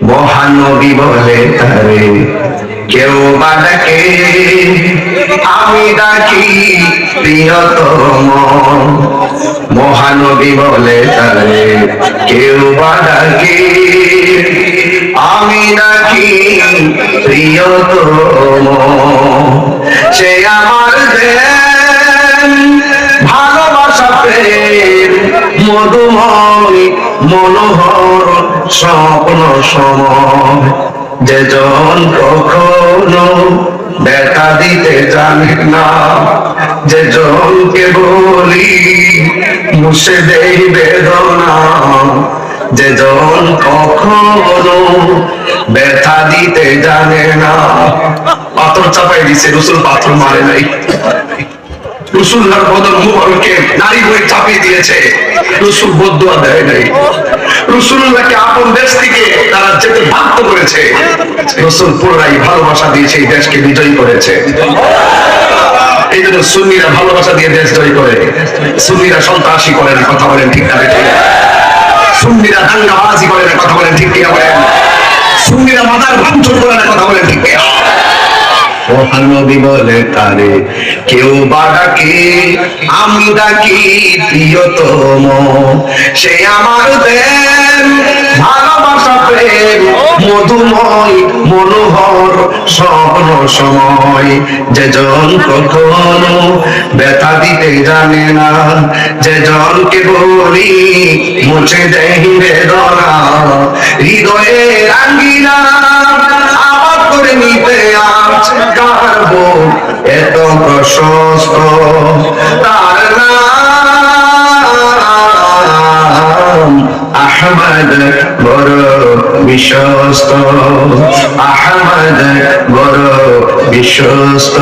মহানবী বলে তারে কেউ বা ডাকে, আমি ডাকি প্রিয়তম। মহানবী বলে তারে কেউ বা ডাকে, আমি ডাকি প্রিয়তম। সে আমার দেন ভালোবাসা প্রেম মধুময় মনোহর স্বপ্ন সময়। যেজন কখনো ব্যথা দিতে জানে না, যেজনকে বলি মুছে দেই বেদনা, যেজন কখনো ব্যথা দিতে জানে না। পাথর চাপাই দিছে, রসুল পাথর মারে নাই। রসুল্লাহর বদন মুবারকে নারী হয়ে চাপিয়ে দিয়েছে, রসুল বদদুয়া দেয় নাই। রসুল্লাহকে আপন দেশ থেকে তারা যেতে বাধ্য করেছে, রসুল পুনরায় ভালোবাসা দিয়েছে, এই দেশকে বিজয়ী করেছে। এই জন্য সুন্নিরা ভালোবাসা দিয়ে দেশ জয় করে। সুন্নিরা সন্ত্রাসী করে না, কথা বলেন ঠিক না? সুন্নিরা দাঙ্গাবাজি করে না, কথা বলেন ঠিক কিনা বলেন? সুন্নিরা মাদার ভাঙচুর করে না, কথা বলেন ঠিক কিনা? মহানবী বলে তারে কেউ বা ডাকে, আমি ডাকি প্রিয়তম। সে আমার দেন ভালোবাসা প্রেম মধুময় মনোহর স্বপ্ন সময়। যেজন কখনো ব্যথা দিতে জানে না, যেজনকে বলি মুছে দেয় বেদনা, হৃদয়ে রাঙ্গিনা আবার করে নিতে আজ কারবো এত প্রশস্ত। তার নাম আহমদ বড় বিশ্বস্ত, আহমদ বড় বিশ্বস্ত।